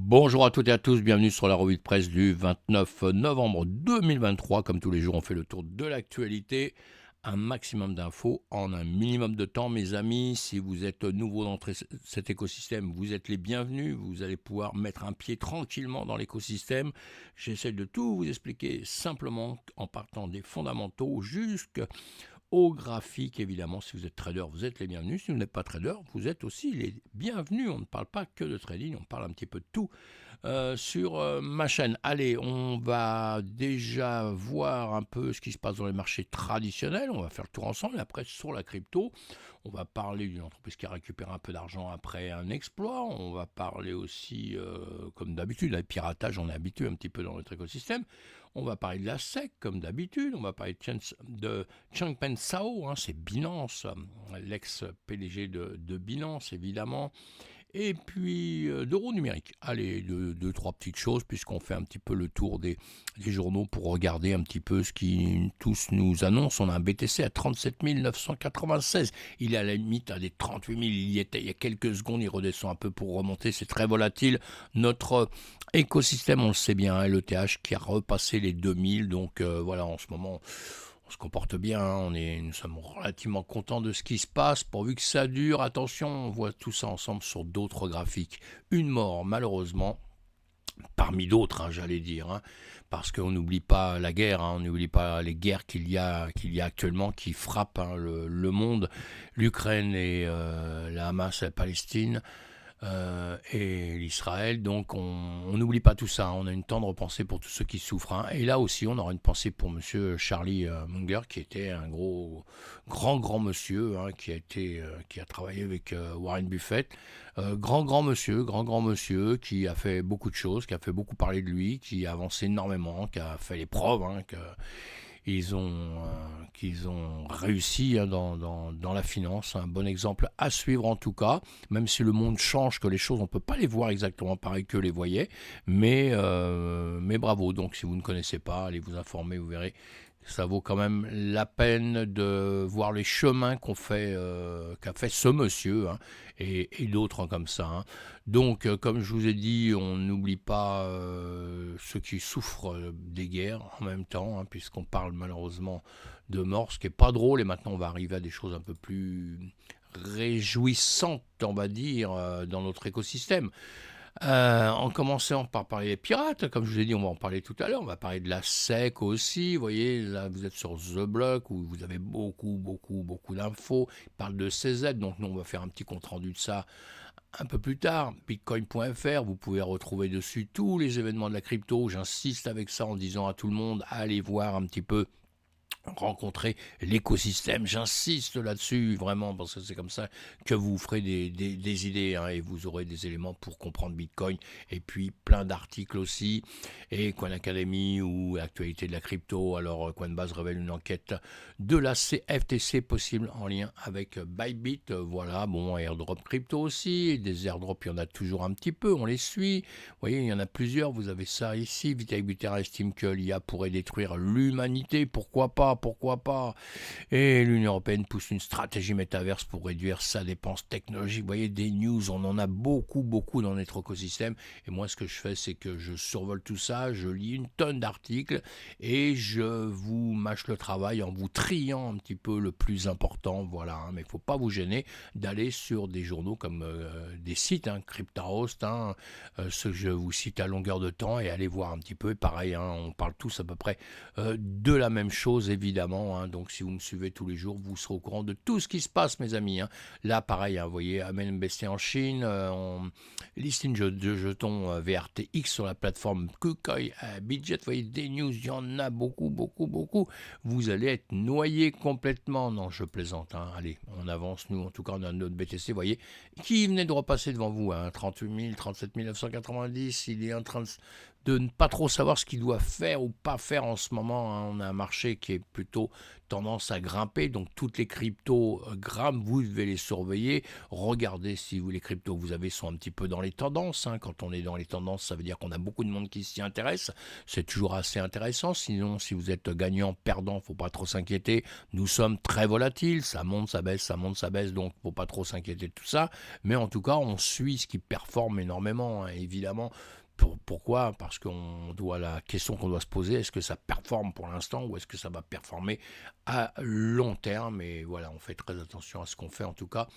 Bonjour à toutes et à tous, bienvenue sur la revue de presse du 29 novembre 2023. Comme tous les jours, on fait le tour de l'actualité. Un maximum d'infos en un minimum de temps, mes amis. Si vous êtes nouveau dans cet écosystème, vous êtes les bienvenus. Vous allez pouvoir mettre un pied tranquillement dans l'écosystème. J'essaie de tout vous expliquer simplement en partant des fondamentaux jusqu'au graphique. Évidemment, si vous êtes trader, vous êtes les bienvenus. Si vous n'êtes pas trader, vous êtes aussi les bienvenus. On ne parle pas que de trading, on parle un petit peu de tout sur ma chaîne. Allez, on va déjà voir un peu ce qui se passe dans les marchés traditionnels. On va faire le tour ensemble. Et après, sur la crypto, on va parler d'une entreprise qui a récupéré un peu d'argent après un exploit. On va parler aussi, comme d'habitude, le piratage, on est habitué un petit peu dans notre écosystème. On va parler de la SEC, comme d'habitude. On va parler de Changpeng Zhao, c'est Binance, l'ex-PDG de Binance, évidemment. Et puis d'euros numériques. Allez, deux, trois petites choses, puisqu'on fait un petit peu le tour des journaux pour regarder un petit peu ce qui tous nous annoncent. On a un BTC à 37 996. Il est à la limite à des 38 000. Il y était il y a quelques secondes. Il redescend un peu pour remonter. C'est très volatile. Notre écosystème, on le sait bien, l'ETH qui a repassé les 2000. Donc voilà, en ce moment, on se comporte bien, nous sommes relativement contents de ce qui se passe, pourvu que ça dure. Attention, on voit tout ça ensemble sur d'autres graphiques. Une mort, malheureusement, parmi d'autres, j'allais dire, parce qu'on n'oublie pas la guerre, on n'oublie pas les guerres qu'il y a actuellement qui frappent le monde, l'Ukraine et la Hamas et la Palestine. Et l'Israël, donc on n'oublie pas tout ça, on a une tendre pensée pour tous ceux qui souffrent, et là aussi on aura une pensée pour monsieur Charlie Munger, qui était un grand monsieur, qui a travaillé avec Warren Buffett, grand monsieur, qui a fait beaucoup de choses, qui a fait beaucoup parler de lui, qui a avancé énormément, qui a fait les preuves, qu'ils ont réussi dans la finance. Un bon exemple à suivre en tout cas, même si le monde change, que les choses, on ne peut pas les voir exactement pareil que les voyait, mais bravo. Donc si vous ne connaissez pas, allez vous informer, vous verrez. Ça vaut quand même la peine de voir les chemins qu'a fait ce monsieur, et d'autres comme ça. Donc, comme je vous ai dit, on n'oublie pas ceux qui souffrent des guerres en même temps, puisqu'on parle malheureusement de mort, ce qui n'est pas drôle. Et maintenant, on va arriver à des choses un peu plus réjouissantes, on va dire, dans notre écosystème. En commençant par parler des pirates, comme je vous ai dit, on va en parler tout à l'heure. On va parler de la SEC aussi. Vous voyez, là, vous êtes sur The Block où vous avez beaucoup d'infos. Il parle de CZ, donc nous, on va faire un petit compte-rendu de ça un peu plus tard. Bitcoin.fr, vous pouvez retrouver dessus tous les événements de la crypto. J'insiste avec ça en disant à tout le monde, allez voir un petit peu, rencontrer l'écosystème. J'insiste là-dessus vraiment, parce que c'est comme ça que vous ferez des idées, et vous aurez des éléments pour comprendre Bitcoin, et puis plein d'articles aussi, et Coin Academy ou l'actualité de la crypto. Alors Coinbase révèle une enquête de la CFTC possible en lien avec Bybit. Voilà, bon, airdrop crypto aussi, des airdrops, il y en a toujours un petit peu, on les suit. Vous voyez, il y en a plusieurs, vous avez ça ici. Vitalik Buterin estime que l'IA pourrait détruire l'humanité. Pourquoi pas? Et l'Union européenne pousse une stratégie métaverse pour réduire sa dépense technologique. Vous voyez, des news, on en a beaucoup dans notre écosystème. Et moi, ce que je fais, c'est que je survole tout ça, je lis une tonne d'articles et je vous mâche le travail en vous triant un petit peu le plus important. Voilà, mais il ne faut pas vous gêner d'aller sur des journaux comme des sites, CryptaHost, ceux que je vous cite à longueur de temps, et aller voir un petit peu. Et pareil, on parle tous à peu près de la même chose, évidemment. Donc si vous me suivez tous les jours, vous serez au courant de tout ce qui se passe, mes amis. Là, pareil, vous voyez, Amen Besté en Chine, on listing de jetons VRTX sur la plateforme Kucoin, Bitget. Vous voyez, des news, il y en a beaucoup. Vous allez être noyé complètement. Non, je plaisante. Allez, on avance. Nous, en tout cas, on a notre BTC, vous voyez, qui venait de repasser devant vous, 38 000, 37 990. Il est en train de de ne pas trop savoir ce qu'il doit faire ou pas faire en ce moment, hein. On a un marché qui est plutôt tendance à grimper, donc toutes les cryptos grimpent, vous devez les surveiller. Regardez si les cryptos que vous avez sont un petit peu dans les tendances, hein. Quand on est dans les tendances, ça veut dire qu'on a beaucoup de monde qui s'y intéresse. C'est toujours assez intéressant. Sinon, si vous êtes gagnant, perdant, faut pas trop s'inquiéter. Nous sommes très volatiles, ça monte, ça baisse, ça monte, ça baisse, donc faut pas trop s'inquiéter de tout ça. Mais en tout cas, on suit ce qui performe énormément, hein, évidemment. Pourquoi? Parce la question qu'on doit se poser, est-ce que ça performe pour l'instant ou est-ce que ça va performer à long terme? Et voilà, on fait très attention à ce qu'on fait en tout cas,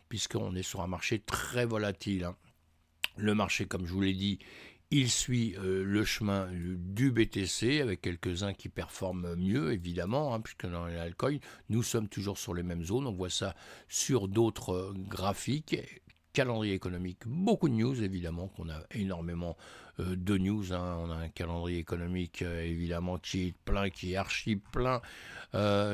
puisqu'on est sur un marché très volatile, hein. Le marché, comme je vous l'ai dit, il suit le chemin du BTC avec quelques-uns qui performent mieux, évidemment, hein, puisque dans les altcoins, nous sommes toujours sur les mêmes zones. On voit ça sur d'autres graphiques. Calendrier économique, beaucoup de news évidemment, qu'on a énormément de news, hein. On a un calendrier économique évidemment qui est plein, qui est archi plein,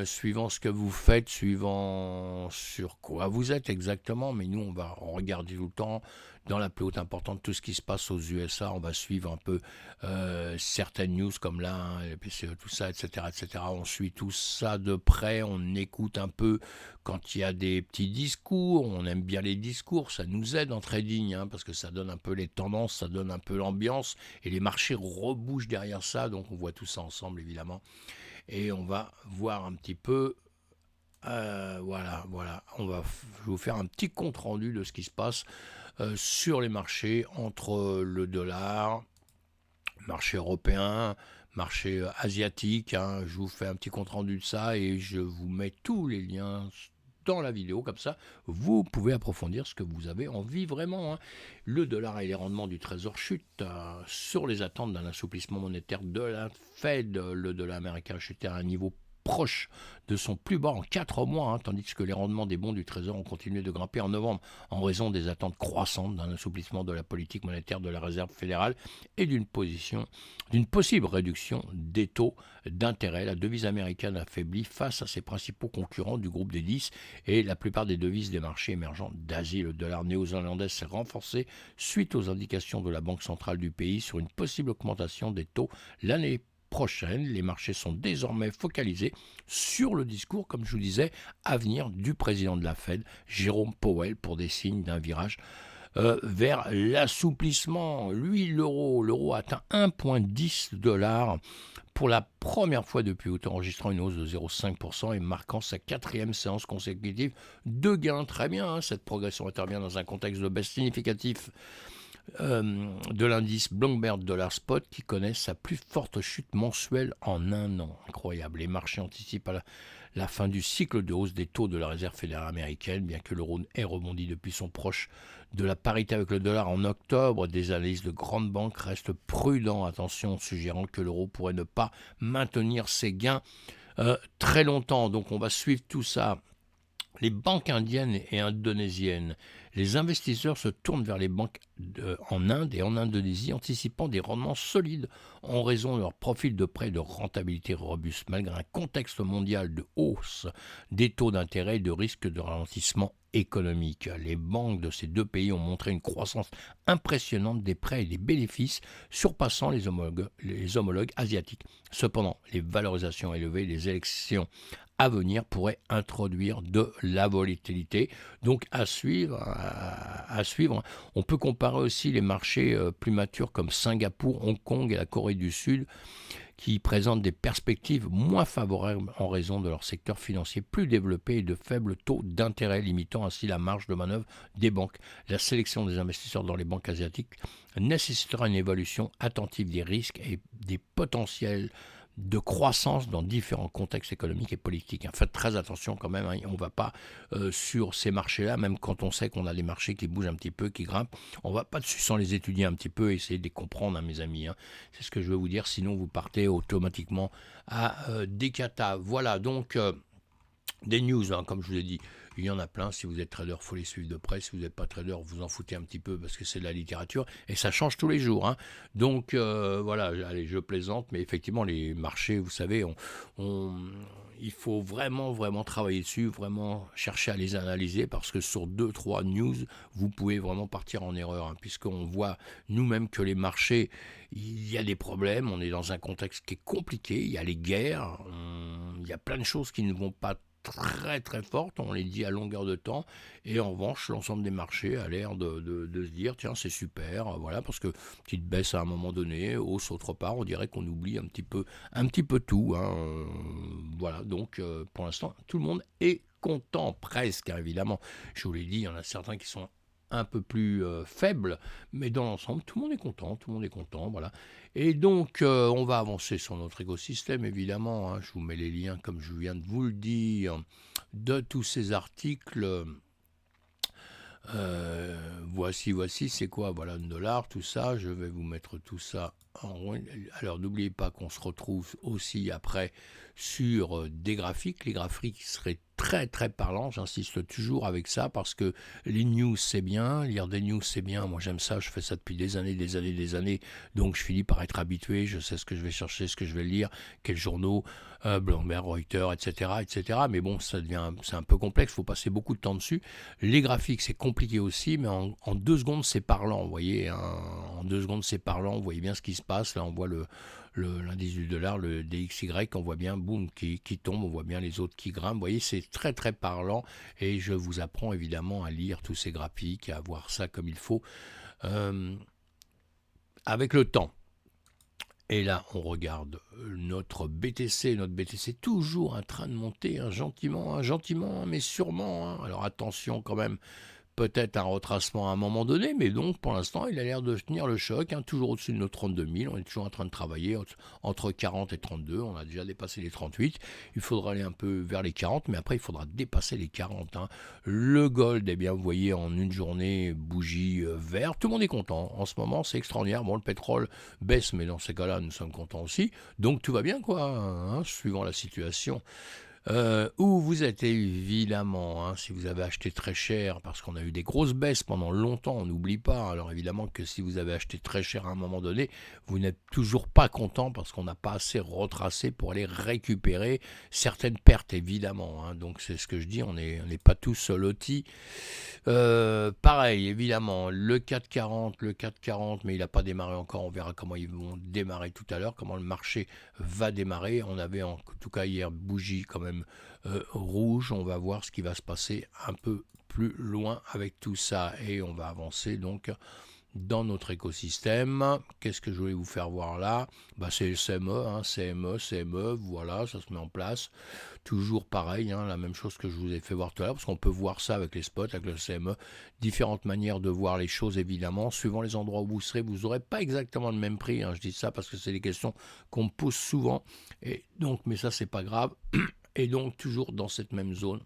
suivant ce que vous faites, suivant sur quoi vous êtes exactement, mais nous on va regarder tout le temps dans la plus haute importante tout ce qui se passe aux USA. On va suivre un peu certaines news comme là, hein, et puis tout ça, etc., etc. On suit tout ça de près, on écoute un peu quand il y a des petits discours, on aime bien les discours, ça nous aide en trading, hein, parce que ça donne un peu les tendances, ça donne un peu l'ambiance, et les marchés rebougent derrière ça, donc on voit tout ça ensemble évidemment, et on va voir un petit peu, voilà, je vais vous faire un petit compte rendu de ce qui se passe sur les marchés entre le dollar, marché européen, marché asiatique, hein. Je vous fais un petit compte rendu de ça et je vous mets tous les liens dans la vidéo, comme ça vous pouvez approfondir ce que vous avez envie vraiment, hein. Le dollar et les rendements du trésor chutent sur les attentes d'un assouplissement monétaire de la Fed. Le dollar américain chutait à un niveau proche de son plus bas en 4 mois, hein, tandis que les rendements des bons du Trésor ont continué de grimper en novembre en raison des attentes croissantes d'un assouplissement de la politique monétaire de la Réserve fédérale et d'une possible réduction des taux d'intérêt. La devise américaine affaiblit face à ses principaux concurrents du groupe des 10 et la plupart des devises des marchés émergents d'Asie. Le dollar néo-zélandais s'est renforcé suite aux indications de la Banque centrale du pays sur une possible augmentation des taux l'année prochaine. Les marchés sont désormais focalisés sur le discours, comme je vous disais, à venir du président de la Fed, Jérôme Powell, pour des signes d'un virage vers l'assouplissement. Lui, l'euro a atteint 1,10 $ pour la première fois depuis août, enregistrant une hausse de 0,5% et marquant sa 4e séance consécutive de gains. Très bien, hein, cette progression intervient dans un contexte de baisse significative de l'indice Bloomberg Dollar Spot qui connaît sa plus forte chute mensuelle en un an. Incroyable. Les marchés anticipent la fin du cycle de hausse des taux de la Réserve fédérale américaine, bien que l'euro ait rebondi depuis son proche de la parité avec le dollar en octobre. Des analystes de grandes banques restent prudents, attention, suggérant que l'euro pourrait ne pas maintenir ses gains très longtemps. Donc on va suivre tout ça. Les banques indiennes et indonésiennes, les investisseurs se tournent vers les banques en Inde et en Indonésie, anticipant des rendements solides en raison de leur profil de prêt et de rentabilité robuste, malgré un contexte mondial de hausse des taux d'intérêt et de risque de ralentissement économique. Les banques de ces deux pays ont montré une croissance impressionnante des prêts et des bénéfices, surpassant les homologues asiatiques. Cependant, les valorisations élevées, les élections à venir pourraient introduire de la volatilité. Donc à suivre. On peut comparer aussi les marchés plus matures comme Singapour, Hong Kong et la Corée du Sud, qui présentent des perspectives moins favorables en raison de leur secteur financier plus développé et de faibles taux d'intérêt, limitant ainsi la marge de manœuvre des banques. La sélection des investisseurs dans les banques asiatiques nécessitera une évaluation attentive des risques et des potentiels de croissance dans différents contextes économiques et politiques. Faites très attention quand même, hein. On ne va pas sur ces marchés-là, même quand on sait qu'on a des marchés qui bougent un petit peu, qui grimpent, on ne va pas dessus sans les étudier un petit peu et essayer de les comprendre, hein, mes amis, hein. C'est ce que je veux vous dire, sinon vous partez automatiquement à des catas. Voilà, donc des news, hein, comme je vous l'ai dit, il y en a plein. Si vous êtes trader, il faut les suivre de près. Si vous n'êtes pas trader, vous en foutez un petit peu parce que c'est de la littérature et ça change tous les jours, hein. Donc voilà, allez, je plaisante, mais effectivement, les marchés, vous savez, il faut vraiment, vraiment travailler dessus, vraiment chercher à les analyser parce que sur 2-3 news, vous pouvez vraiment partir en erreur, hein, puisqu'on voit nous-mêmes que les marchés, il y a des problèmes, on est dans un contexte qui est compliqué, il y a les guerres, il y a plein de choses qui ne vont pas très très fortes, on les dit à longueur de temps, et en revanche l'ensemble des marchés a l'air de se dire tiens c'est super, voilà, parce que petite baisse à un moment donné, hausse autre part, on dirait qu'on oublie un petit peu tout, hein, voilà, donc pour l'instant tout le monde est content presque, hein, évidemment, je vous l'ai dit, il y en a certains qui sont un peu plus faibles, mais dans l'ensemble tout le monde est content, tout le monde est content, voilà. Et donc, on va avancer sur notre écosystème, évidemment, hein. Je vous mets les liens, comme je viens de vous le dire, de tous ces articles. Voici, c'est quoi? Voilà, $1, tout ça. Je vais vous mettre tout ça en rond. Alors, n'oubliez pas qu'on se retrouve aussi après sur des graphiques. Les graphiques seraient très très parlants, j'insiste toujours avec ça parce que les news c'est bien, lire des news c'est bien, moi j'aime ça, je fais ça depuis des années, donc je finis par être habitué, je sais ce que je vais chercher, ce que je vais lire, quels journaux, Bloomberg, Reuters, etc. Mais bon, c'est un peu complexe, il faut passer beaucoup de temps dessus. Les graphiques c'est compliqué aussi, mais en 2 secondes c'est parlant, vous voyez, hein, en 2 secondes c'est parlant, vous voyez bien ce qui se passe, là on voit l'indice du dollar, le DXY, on voit bien, boum, qui tombe, on voit bien les autres qui grimpent. Vous voyez, c'est très très parlant et je vous apprends évidemment à lire tous ces graphiques, à voir ça comme il faut, avec le temps. Et là, on regarde notre BTC toujours en train de monter, hein, gentiment, mais sûrement, hein. Alors attention quand même, peut-être un retracement à un moment donné, mais donc pour l'instant il a l'air de tenir le choc, hein, toujours au-dessus de nos 32 000, on est toujours en train de travailler entre 40 et 32, on a déjà dépassé les 38, il faudra aller un peu vers les 40, mais après il faudra dépasser les 40, hein. Le gold, eh bien vous voyez en une journée, bougie verte, tout le monde est content, en ce moment c'est extraordinaire, bon le pétrole baisse, mais dans ces cas-là nous sommes contents aussi, donc tout va bien quoi, hein, suivant la situation. Où vous êtes évidemment, hein, si vous avez acheté très cher, parce qu'on a eu des grosses baisses pendant longtemps, on n'oublie pas, alors évidemment que si vous avez acheté très cher à un moment donné, vous n'êtes toujours pas content parce qu'on n'a pas assez retracé pour aller récupérer certaines pertes, évidemment, hein. Donc c'est ce que je dis, on n'est pas tous lotis. Pareil, évidemment, le 440, mais il n'a pas démarré encore, on verra comment ils vont démarrer tout à l'heure, comment le marché va démarrer. On avait en tout cas hier bougie quand même rouge, on va voir ce qui va se passer un peu plus loin avec tout ça et on va avancer donc dans notre écosystème. Qu'est-ce que je voulais vous faire voir là? C'est le CME, hein, CME, voilà, ça se met en place. Toujours pareil, hein, la même chose que je vous ai fait voir tout à l'heure, parce qu'on peut voir ça avec les spots, avec le CME, différentes manières de voir les choses évidemment, suivant les endroits où vous serez, vous n'aurez pas exactement le même prix, hein, je dis ça parce que c'est des questions qu'on me pose souvent, et donc, mais ça c'est pas grave, et donc toujours dans cette même zone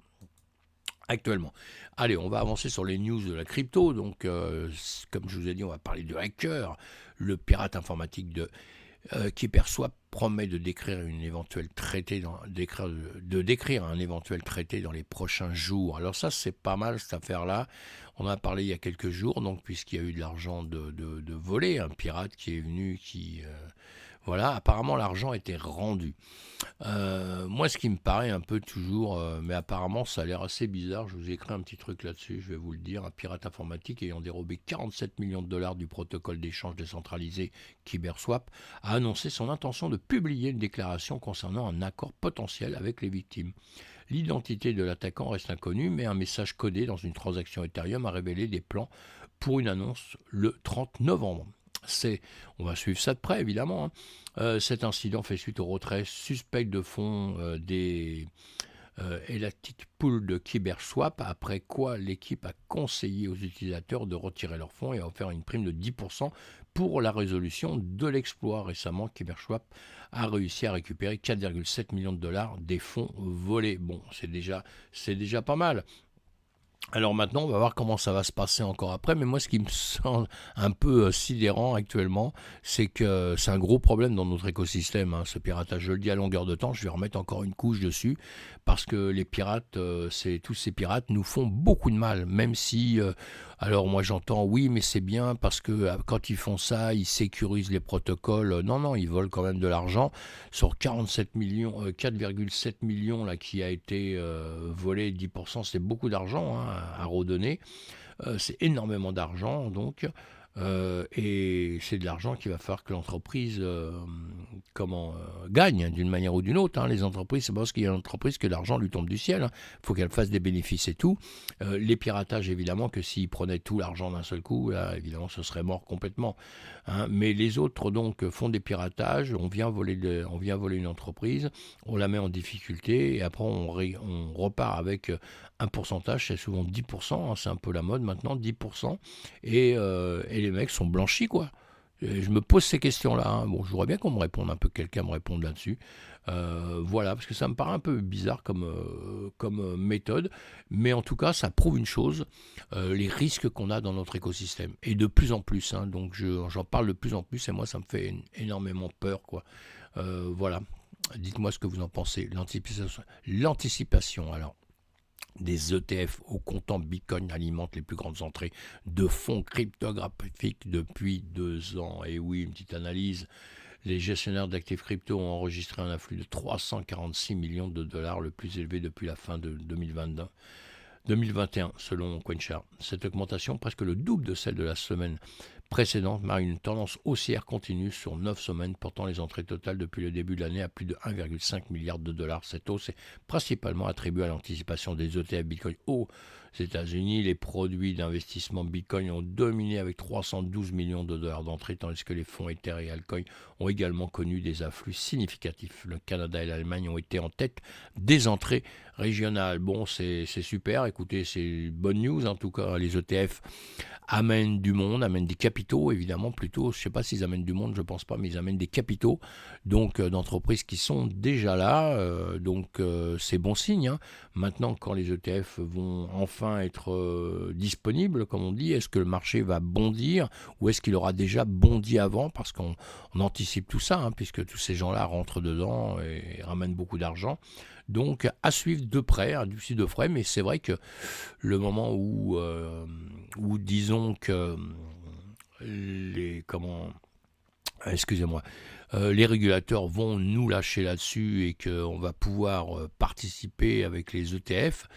actuellement. Allez, on va avancer sur les news de la crypto. Donc, comme je vous ai dit, on va parler de hacker. Le pirate informatique KeeperSwap promet de décrire un éventuel traité dans les prochains jours. Alors ça, c'est pas mal cette affaire-là. On en a parlé il y a quelques jours, donc puisqu'il y a eu de l'argent de volé, un pirate qui est venu, voilà, apparemment l'argent était rendu. Moi, ce qui me paraît un peu toujours, mais apparemment ça a l'air assez bizarre, je vous ai écrit un petit truc là-dessus, je vais vous le dire, un pirate informatique ayant dérobé 47 millions de dollars du protocole d'échange décentralisé KeeperSwap a annoncé son intention de publier une déclaration concernant un accord potentiel avec les victimes. L'identité de l'attaquant reste inconnue, mais un message codé dans une transaction Ethereum a révélé des plans pour une annonce le 30 novembre. On va suivre ça de près évidemment, hein. Cet incident fait suite au retrait suspect de fonds des Elastic Pool de KeeperSwap, après quoi l'équipe a conseillé aux utilisateurs de retirer leurs fonds et a offert une prime de 10% pour la résolution de l'exploit. Récemment, KeeperSwap a réussi à récupérer 4,7 millions de dollars des fonds volés. Bon, c'est déjà pas mal. Alors maintenant, on va voir comment ça va se passer encore après, mais moi ce qui me semble un peu sidérant actuellement, c'est que c'est un gros problème dans notre écosystème, hein, ce piratage. Je le dis à longueur de temps, je vais remettre encore une couche dessus, parce que les pirates, tous ces pirates nous font beaucoup de mal, même si Alors moi j'entends oui mais c'est bien parce que quand ils font ça ils sécurisent les protocoles. Non non ils volent quand même de l'argent sur 47 millions, 4,7 millions là qui a été volé 10% c'est beaucoup d'argent hein, à redonner. C'est énormément d'argent donc et c'est de l'argent qu'il va falloir que l'entreprise gagne d'une manière ou d'une autre. Hein. Les entreprises, c'est pas parce qu'il y a une entreprise que l'argent lui tombe du ciel. Il faut qu'elle fasse des bénéfices et tout. Les piratages, évidemment, que s'ils prenaient tout l'argent d'un seul coup, là, évidemment, ce serait mort complètement. Hein. Mais les autres, donc, font des piratages. On vient voler une entreprise, on la met en difficulté et après, on repart avec un pourcentage, c'est souvent 10%. Hein, c'est un peu la mode maintenant, 10%. Et les mecs sont blanchis, quoi. Et je me pose ces questions-là. Hein. Bon, je voudrais bien qu'on me réponde, un peu quelqu'un me réponde là-dessus. Voilà, parce que ça me paraît un peu bizarre comme méthode, mais en tout cas, ça prouve une chose, les risques qu'on a dans notre écosystème. Et de plus en plus, hein, donc j'en parle de plus en plus, et moi, ça me fait énormément peur, quoi. Voilà, dites-moi ce que vous en pensez. L'anticipation, alors. Des ETF au comptant Bitcoin alimentent les plus grandes entrées de fonds cryptographiques depuis 2 ans. Et oui, une petite analyse. Les gestionnaires d'actifs crypto ont enregistré un afflux de 346 millions de dollars, le plus élevé depuis la fin de 2021, selon CoinShare. Cette augmentation, presque le double de celle de la semaine précédente, marque une tendance haussière continue sur 9 semaines, portant les entrées totales depuis le début de l'année à plus de 1,5 milliard de dollars. Cette hausse est principalement attribuée à l'anticipation des ETF Bitcoin aux États-Unis. Les produits d'investissement Bitcoin ont dominé avec 312 millions de dollars d'entrée, tandis que les fonds Ether et Altcoin ont également connu des afflux significatifs. Le Canada et l'Allemagne ont été en tête des entrées régionales. Bon, c'est super, écoutez, c'est bonne news en tout cas. Les ETF amènent du monde, amènent des capitaux, évidemment, plutôt, je ne sais pas s'ils amènent du monde, je ne pense pas, mais ils amènent des capitaux, donc d'entreprises qui sont déjà là, donc c'est bon signe. Hein. Maintenant, quand les ETF vont enfin être disponibles, comme on dit, est-ce que le marché va bondir ou est-ce qu'il aura déjà bondi avant, parce qu'on anticipe tout ça, hein, puisque tous ces gens-là rentrent dedans et ramènent beaucoup d'argent. Donc à suivre de près, hein, du de frais, mais c'est vrai que le moment où disons que les régulateurs vont nous lâcher là-dessus et qu'on va pouvoir participer avec les ETF,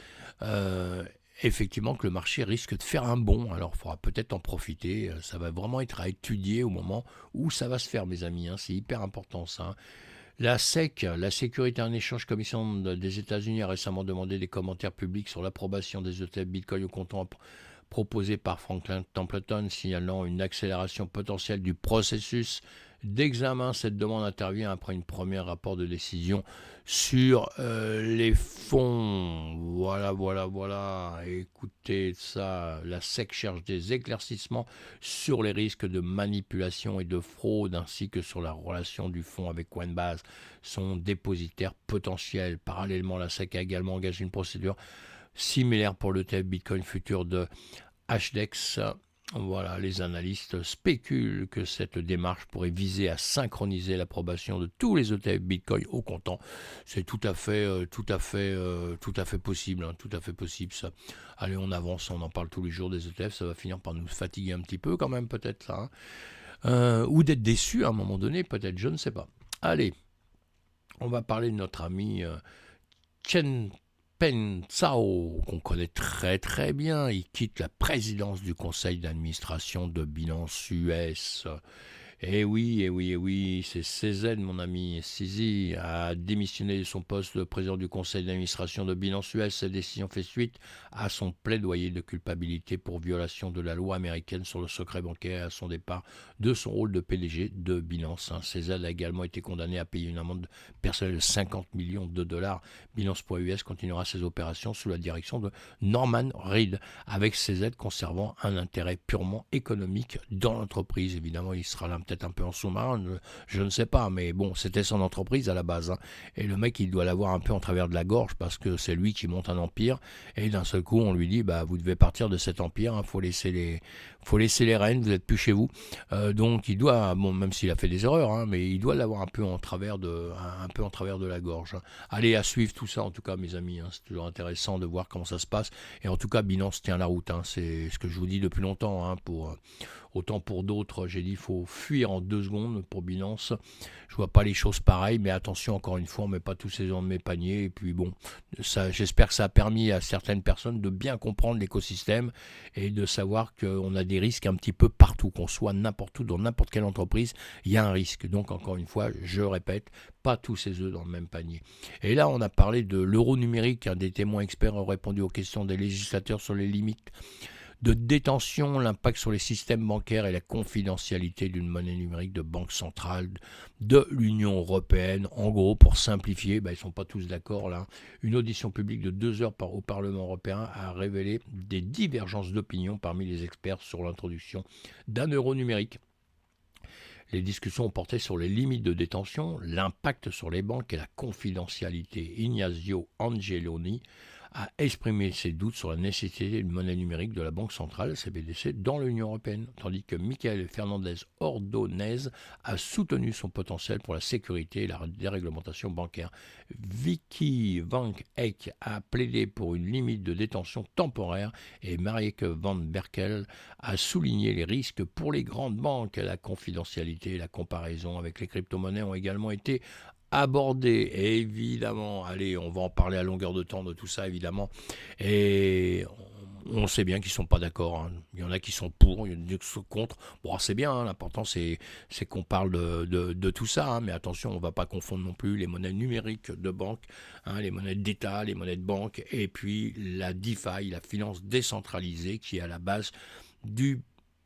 effectivement que le marché risque de faire un bond. Alors il faudra peut-être en profiter, ça va vraiment être à étudier au moment où ça va se faire, mes amis, hein, c'est hyper important ça. Hein. La SEC, la Sécurité en échange Commission des États-Unis, a récemment demandé des commentaires publics sur l'approbation des ETF Bitcoin au comptant proposé par Franklin Templeton, signalant une accélération potentielle du processus d'examen. Cette demande intervient après une première rapport de décision sur les fonds. Voilà. Écoutez ça, la SEC cherche des éclaircissements sur les risques de manipulation et de fraude, ainsi que sur la relation du fonds avec Coinbase, son dépositaire potentiel. Parallèlement, la SEC a également engagé une procédure similaire pour l'ETF Bitcoin futur de HDEX. Voilà, les analystes spéculent que cette démarche pourrait viser à synchroniser l'approbation de tous les ETF Bitcoin au comptant. C'est tout à fait possible, hein, tout à fait possible ça. Allez, on avance, on en parle tous les jours des ETF, ça va finir par nous fatiguer un petit peu quand même peut-être ça. Hein. Ou d'être déçu à un moment donné, peut-être, je ne sais pas. Allez, on va parler de notre ami Chen Peng-Zhao, qu'on connaît très très bien. Il quitte la présidence du conseil d'administration de Binance US. Eh oui, c'est CZ, mon ami. CZ a démissionné de son poste de président du conseil d'administration de Binance US. Cette décision fait suite à son plaidoyer de culpabilité pour violation de la loi américaine sur le secret bancaire et à son départ de son rôle de PDG de Binance. CZ a également été condamné à payer une amende personnelle de 50 millions de dollars. Binance.us continuera ses opérations sous la direction de Norman Reed, avec CZ conservant un intérêt purement économique dans l'entreprise. Évidemment, il sera là peut-être un peu en sous-marin, je ne sais pas, mais bon, c'était son entreprise à la base, hein. Et le mec, il doit l'avoir un peu en travers de la gorge parce que c'est lui qui monte un empire. Et d'un seul coup, on lui dit, bah, vous devez partir de cet empire, hein, faut laisser les rênes, vous n'êtes plus chez vous. Donc, il doit, bon, même s'il a fait des erreurs, hein, mais il doit l'avoir un peu en travers de la gorge, hein. Allez, à suivre tout ça, en tout cas, mes amis, hein, c'est toujours intéressant de voir comment ça se passe. Et en tout cas, Binance tient la route, hein, c'est ce que je vous dis depuis longtemps, hein, autant pour d'autres, j'ai dit, il faut fuir en 2 secondes pour Binance. Je vois pas les choses pareilles, mais attention, encore une fois, on met pas tous ces œufs dans mes paniers. Et puis bon, j'espère que ça a permis à certaines personnes de bien comprendre l'écosystème et de savoir qu'on a des risques un petit peu partout, qu'on soit n'importe où, dans n'importe quelle entreprise, il y a un risque. Donc encore une fois, je répète, pas tous ces œufs dans le même panier. Et là, on a parlé de l'euro numérique. Un des témoins experts ont répondu aux questions des législateurs sur les limites de détention, l'impact sur les systèmes bancaires et la confidentialité d'une monnaie numérique de banque centrale de l'Union européenne. En gros, pour simplifier, ils ne sont pas tous d'accord là. Une audition publique de 2 heures au Parlement européen a révélé des divergences d'opinion parmi les experts sur l'introduction d'un euro numérique. Les discussions ont porté sur les limites de détention, l'impact sur les banques et la confidentialité. Ignazio Angeloni a exprimé ses doutes sur la nécessité d'une monnaie numérique de la Banque centrale, CBDC, dans l'Union européenne, tandis que Michael Fernandez Ordonez a soutenu son potentiel pour la sécurité et la déréglementation bancaire. Vicky Van Eyck a plaidé pour une limite de détention temporaire et Marieke van Berkel a souligné les risques pour les grandes banques. La confidentialité et la comparaison avec les crypto-monnaies ont également été abordé, évidemment. Allez, on va en parler à longueur de temps de tout ça, évidemment. Et on sait bien qu'ils ne sont pas d'accord, hein. Il y en a qui sont pour, il y en a qui sont contre. Bon, c'est bien, hein. L'important c'est qu'on parle de tout ça, hein. Mais attention, on ne va pas confondre non plus les monnaies numériques de banque, hein, les monnaies d'État, les monnaies de banque, et puis la DeFi, la finance décentralisée, qui est à la base du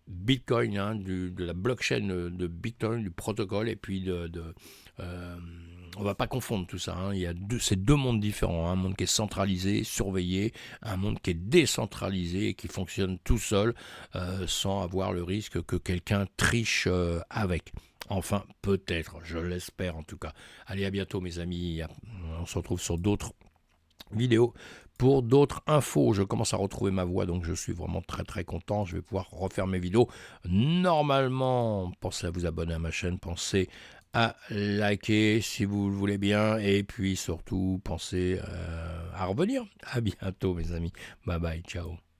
Bitcoin, hein, de la blockchain de Bitcoin, du protocole, et puis on va pas confondre tout ça, hein. Il y a ces 2 mondes différents, hein. Un monde qui est centralisé, surveillé, un monde qui est décentralisé et qui fonctionne tout seul, sans avoir le risque que quelqu'un triche avec. Enfin, peut-être, je l'espère en tout cas. Allez, à bientôt mes amis, on se retrouve sur d'autres vidéos pour d'autres infos. Je commence à retrouver ma voix, donc je suis vraiment très très content. Je vais pouvoir refaire mes vidéos normalement. Pensez à vous abonner à ma chaîne, pensez à liker si vous le voulez bien, et puis surtout pensez à revenir. À bientôt mes amis, bye bye, ciao.